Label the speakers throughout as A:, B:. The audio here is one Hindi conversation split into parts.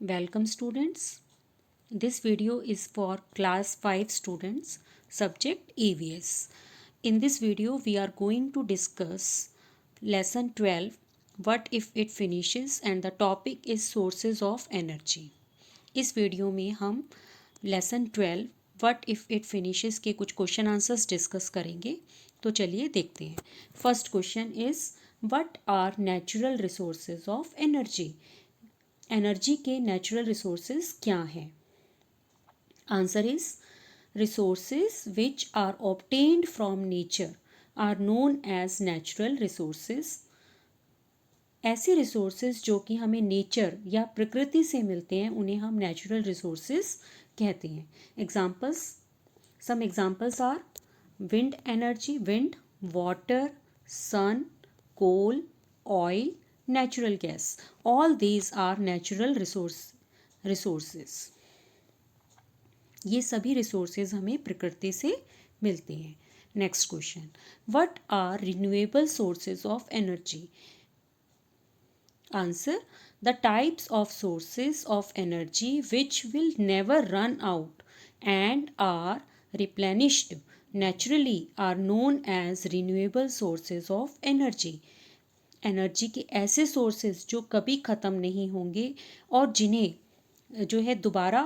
A: Welcome students. This video is for class 5 students, subject EVS. In this video we are going to discuss lesson 12, what if it finishes, and the topic is sources of energy. इस वीडियो में हम lesson 12 what if it finishes के कुछ क्वेश्चन आंसर्स डिस्कस करेंगे। तो चलिए देखते हैं। First question is what are natural resources of energy. Energy के नेचुरल रिसोर्सेज क्या हैं? Answer is resources which are obtained from nature are known as natural resources. ऐसे रिसोर्सेज जो कि हमें नेचर या प्रकृति से मिलते हैं उन्हें हम नेचुरल रिसोर्सेज कहते हैं। Examples, some examples are wind energy, wind, water, sun, coal, oil, natural gas. All these are natural resources. ये सभी रिसोर्सेज हमें प्रकृति से मिलते हैं। Next question, what are renewable sources of energy. Answer, the types of sources of energy which will never run out and are replenished naturally are known as renewable sources of energy. Energy के ऐसे सोर्सेज जो कभी ख़त्म नहीं होंगे और जिन्हें जो है दोबारा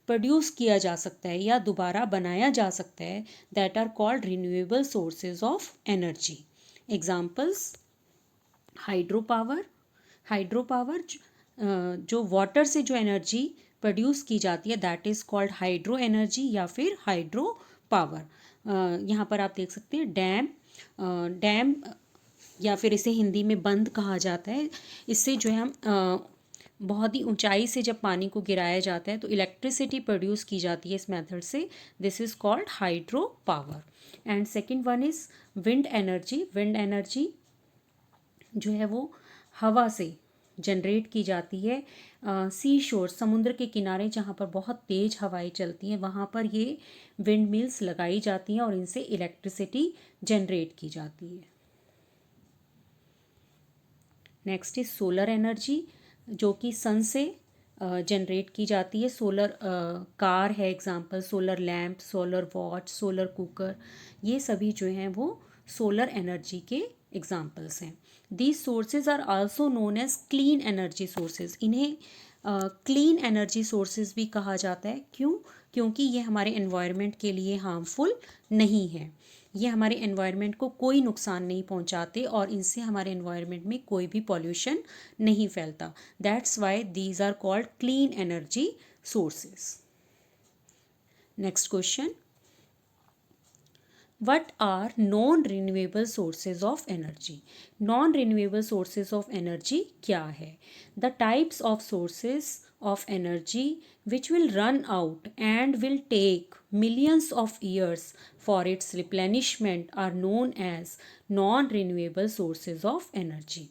A: प्रोड्यूस किया जा सकता है या दोबारा बनाया जा सकता है, that are called renewable sources of energy. Examples, hydro power. Hydro power जो वाटर से जो एनर्जी प्रोड्यूस की जाती है that is called hydro energy या फिर हाइड्रो पावर। यहाँ पर आप देख सकते हैं डैम, डैम या फिर इसे हिंदी में बंद कहा जाता है। इससे जो है हम बहुत ही ऊंचाई से जब पानी को गिराया जाता है तो इलेक्ट्रिसिटी प्रोड्यूस की जाती है इस मेथड से। This is called hydro power. And second one is wind energy. Wind energy जो है वो हवा से जनरेट की जाती है। सी शोर, समुद्र के किनारे जहाँ पर बहुत तेज़ हवाएं चलती हैं वहाँ पर ये विंड मिल्स लगाई जाती हैं और इनसे इलेक्ट्रिसिटी जनरेट की जाती है। नेक्स्ट इज सोलर एनर्जी जो कि सन से जनरेट की जाती है। सोलर कार है example, solar lamp, solar watch, solar cooker, ये सभी जो हैं वो सोलर एनर्जी के एग्जांपल्स हैं। These sources are also known as clean energy sources. इन्हें क्लीन एनर्जी सोर्सेज भी कहा जाता है। क्यों? क्योंकि ये हमारे एनवायरनमेंट के लिए हार्मफुल नहीं है। ये हमारे एनवायरनमेंट को कोई नुकसान नहीं पहुंचाते और इनसे हमारे एनवायरनमेंट में कोई भी पॉल्यूशन नहीं फैलता। That's why these are called clean energy sources. Next question, what are non-renewable sources of energy? Non-renewable sources of energy क्या है? The types of sources of energy which will run out and will take millions of years for its replenishment are known as non-renewable sources of energy.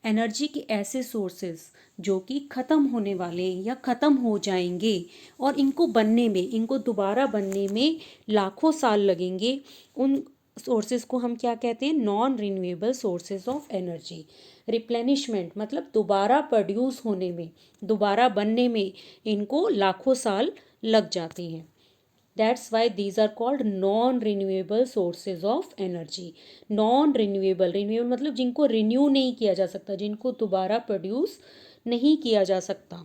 A: Energy के ऐसे सोर्सेज जो कि ख़त्म होने वाले या ख़त्म हो जाएंगे और इनको बनने में, इनको दोबारा बनने में लाखों साल लगेंगे, उन सोर्सेज को हम क्या कहते हैं? Non renewable sources of energy. Replenishment मतलब दोबारा प्रोड्यूस होने में, दोबारा बनने में इनको लाखों साल लग जाते हैं। That's why these are called non-renewable sources of energy. Non-renewable, renewable मतलब जिनको रिन्यू नहीं किया जा सकता, जिनको दोबारा प्रोड्यूस नहीं किया जा सकता।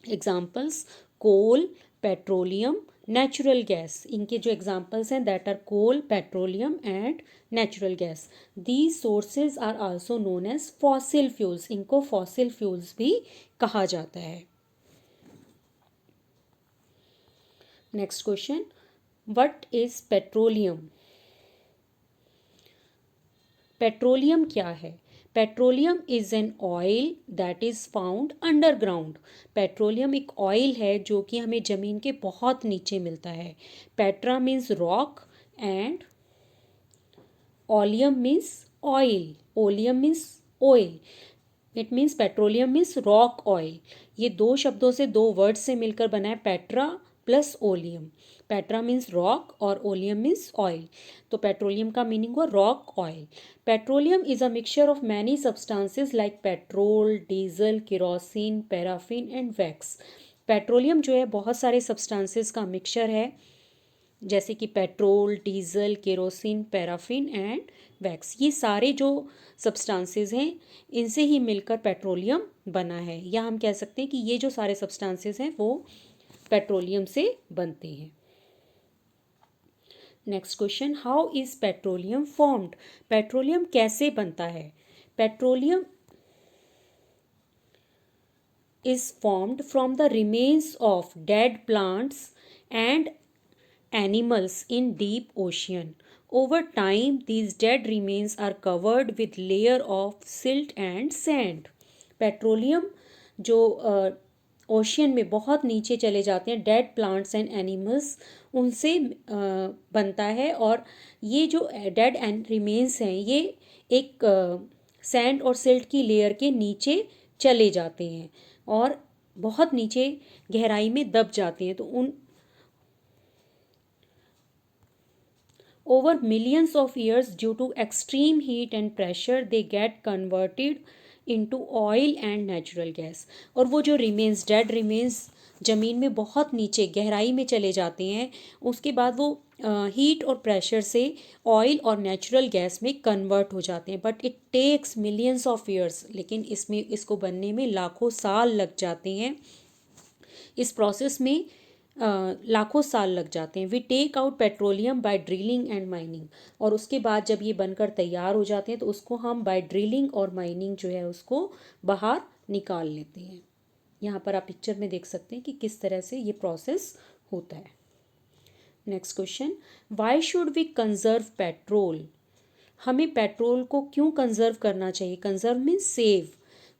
A: Examples, coal, petroleum, natural gas. इनके जो एग्जाम्पल्स हैं that are coal, petroleum and natural gas. These sources are also known as fossil fuels. इनको फॉसिल फ्यूल्स भी कहा जाता है। Next question, what is petroleum? Petroleum क्या है? Petroleum is an oil that is found underground. Petroleum एक ऑयल है जो कि हमें ज़मीन के बहुत नीचे मिलता है। Petra means rock and oleum means oil. Oleum means oil. It means petroleum means rock oil. ये दो शब्दों से, दो वर्ड से मिलकर बना है Petra plus oleum. Petra means rock और ओलियम मीन्स ऑयल, तो पेट्रोलियम का मीनिंग हुआ rock oil. Petroleum is a mixture of many substances like petrol, diesel, kerosene, paraffin and wax. Petroleum जो है बहुत सारे सब्सटेंसेस का मिक्सचर है, जैसे कि petrol, diesel, kerosene, paraffin and wax. ये सारे जो सब्सटेंसेस हैं इनसे ही मिलकर पेट्रोलियम बना है, या हम कह सकते हैं कि ये जो सारे सब्सटेंसेस हैं वो पेट्रोलियम से बनते हैं। Next question, how is petroleum formed? Petroleum कैसे बनता है? Petroleum is formed from the remains of dead plants and animals in deep ocean. Over time, these dead remains are covered with layer of silt and sand. Petroleum जो ओशियन में बहुत नीचे चले जाते हैं, डेड प्लांट्स एंड एनिमल्स, उनसे बनता है। और ये जो डेड एंड रिमेन्स हैं ये एक सैंड और सिल्ट की लेयर के नीचे चले जाते हैं और बहुत नीचे गहराई में दब जाते हैं। तो उन over millions of years, due to extreme heat and pressure, they get converted into oil and natural gas. और वो जो remains, dead remains ज़मीन में बहुत नीचे गहराई में चले जाते हैं, उसके बाद वो हीट और प्रेशर से ऑयल और नेचुरल गैस में कन्वर्ट हो जाते हैं। But it takes millions of years, लेकिन इसमें इसको बनने में लाखों साल लग जाते हैं। इस प्रोसेस में लाखों साल लग जाते हैं। We take out petroleum by drilling and mining, और उसके बाद जब ये बनकर तैयार हो जाते हैं तो उसको हम बाय ड्रिलिंग और माइनिंग जो है उसको बाहर निकाल लेते हैं। यहाँ पर आप पिक्चर में देख सकते हैं कि किस तरह से ये प्रोसेस होता है। Next question, why should we conserve petrol? हमें पेट्रोल को क्यों कंजर्व करना चाहिए? Conserve means save.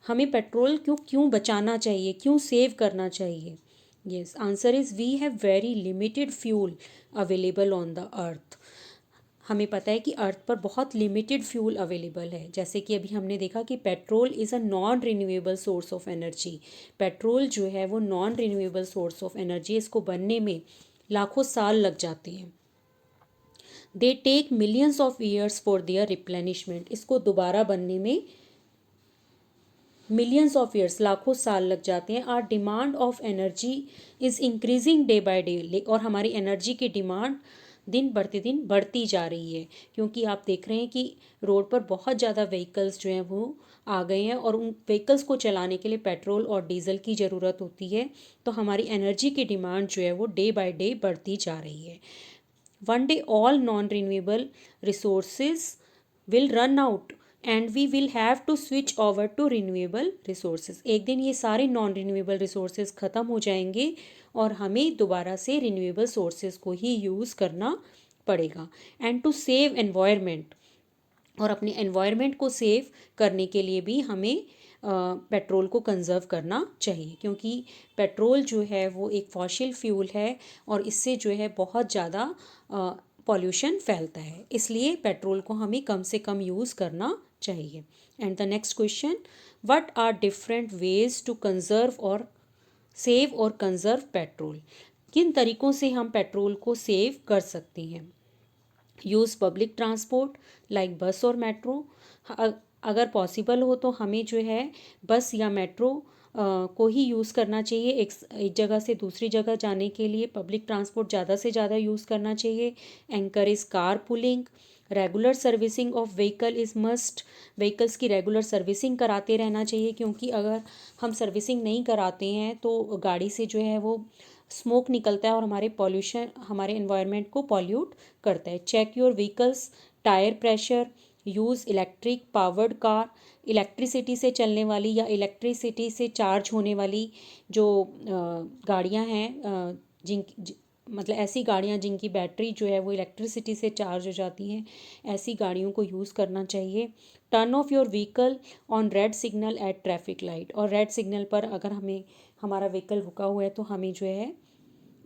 A: हमें पेट्रोल क्यों बचाना चाहिए, क्यों सेव करना चाहिए? Yes, answer is we have very limited fuel available on the earth. हमें पता है कि अर्थ पर बहुत लिमिटेड फ्यूल अवेलेबल है। जैसे कि अभी हमने देखा कि petrol is a non renewable source of energy. Petrol जो है वो non renewable source of energy, इसको बनने में लाखों साल लग जाते हैं। They take millions of years for their replenishment, इसको दोबारा बनने में मिलियंस ऑफ ईयर्स, लाखों साल लग जाते हैं। Our demand of energy is increasing day by day, और हमारी एनर्जी की डिमांड दिन बढ़ती जा रही है, क्योंकि आप देख रहे हैं कि रोड पर बहुत ज़्यादा व्हीकल्स जो हैं वो आ गए हैं और उन व्हीकल्स को चलाने के लिए पेट्रोल और डीजल की ज़रूरत होती है। तो हमारी एनर्जी की डिमांड जो है वो डे बाय डे बढ़ती जा रही है। One day all non renewable resources will run out and we will have to switch over to renewable resources. एक दिन ये सारे नॉन रिन्यूएबल रिसोर्सेज ख़त्म हो जाएंगे और हमें दोबारा से रिन्यूएबल सोर्सेज को ही यूज़ करना पड़ेगा। एंड टू सेव एनवायरनमेंट, और अपने एनवायरनमेंट को सेव करने के लिए भी हमें पेट्रोल को कंजर्व करना चाहिए, क्योंकि पेट्रोल जो है वो एक फॉसिल फ्यूल है और इससे जो है बहुत ज़्यादा पॉल्यूशन फैलता है। इसलिए पेट्रोल को हमें कम से कम यूज़ करना चाहिए। And the next question, what are different ways to conserve और सेव और कंजर्व पेट्रोल? किन तरीक़ों से हम पेट्रोल को सेव कर सकते हैं? यूज़ पब्लिक ट्रांसपोर्ट लाइक बस और मेट्रो। अगर पॉसिबल हो तो हमें जो है बस या मेट्रो को ही यूज़ करना चाहिए। एक जगह से दूसरी जगह जाने के लिए पब्लिक ट्रांसपोर्ट ज़्यादा से ज़्यादा यूज़ करना चाहिए। Encourage car pooling. Regular servicing of vehicle is must, vehicles की रेगुलर सर्विसिंग कराते रहना चाहिए, क्योंकि अगर हम सर्विसिंग नहीं कराते हैं तो गाड़ी से जो है वो स्मोक निकलता है और हमारे एनवायरनमेंट को पॉल्यूट करता है। Check your vehicles tyre pressure. Use electric powered car, electricity से चलने वाली या इलेक्ट्रिसिटी से चार्ज होने वाली जो गाड़ियां हैं, मतलब ऐसी गाड़ियां जिनकी बैटरी जो है वो इलेक्ट्रिसिटी से चार्ज हो जाती हैं, ऐसी गाड़ियों को यूज़ करना चाहिए। Turn off your vehicle on red signal eight traffic light, और रेड सिग्नल पर अगर हमारा व्हीकल रुका हुआ है तो हमें जो है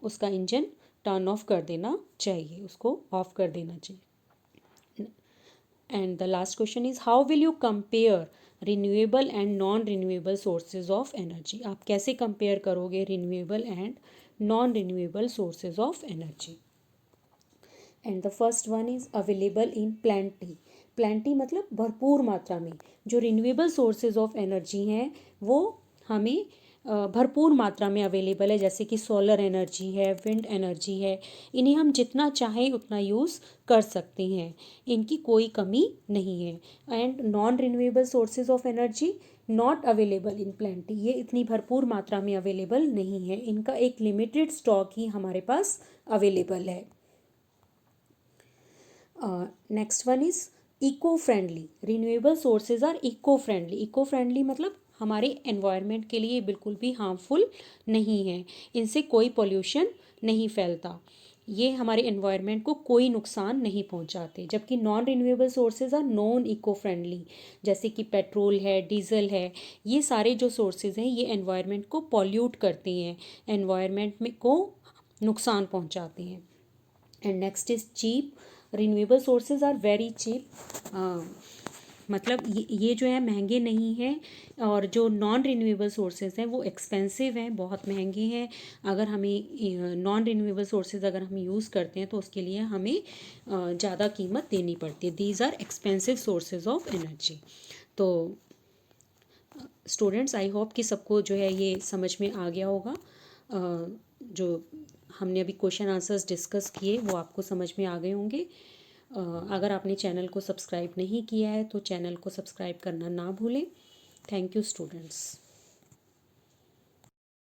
A: उसका इंजन टर्न ऑफ कर देना चाहिए, उसको ऑफ कर देना चाहिए। And the last question is, how will you compare renewable and non renewable sources of energy? आप कैसे कंपेयर करोगे renewable and non-renewable sources of energy. And the first one is available in plenty. Plenty मतलब भरपूर मात्रा में. जो रिन्यूएबल सोर्सेज ऑफ एनर्जी हैं वो हमें भरपूर मात्रा में अवेलेबल है, जैसे कि सोलर एनर्जी है, विंड एनर्जी है. इन्हें हम जितना चाहें उतना यूज़ कर सकते हैं, इनकी कोई कमी नहीं है. And non renewable sources of energy not available in plenty. ये इतनी भरपूर मात्रा में अवेलेबल नहीं है, इनका एक लिमिटेड स्टॉक ही हमारे पास अवेलेबल है. Next one is eco friendly. Renewable sources are eco friendly. Eco friendly मतलब हमारे एनवायरनमेंट के लिए बिल्कुल भी हार्मफुल नहीं है, इनसे कोई पोल्यूशन नहीं फैलता, ये हमारे एनवायरनमेंट को कोई नुकसान नहीं पहुंचाते. जबकि non renewable sources are non eco friendly, जैसे कि पेट्रोल है, डीजल है, ये सारे जो सोर्सेज हैं ये एनवायरनमेंट को पॉल्यूट करते हैं, एनवायरनमेंट में को नुकसान पहुंचाते हैं. And next is cheap. Renewable sources are very cheap. मतलब ये जो है महंगे नहीं हैं, और जो नॉन रिन्यूएबल सोर्सेज हैं वो एक्सपेंसिव हैं, बहुत महंगे हैं. अगर हमें नॉन रिन्यूएबल सोर्सेज अगर हम यूज़ करते हैं तो उसके लिए हमें ज़्यादा कीमत देनी पड़ती है. These are expensive sources of energy. तो स्टूडेंट्स, आई होप कि सबको जो है ये समझ में आ गया होगा. जो हमने अभी क्वेश्चन आंसर्स डिस्कस किए वो आपको समझ में आ गए होंगे. अगर आपने चैनल को सब्सक्राइब नहीं किया है तो चैनल को सब्सक्राइब करना ना भूलें. Thank you students.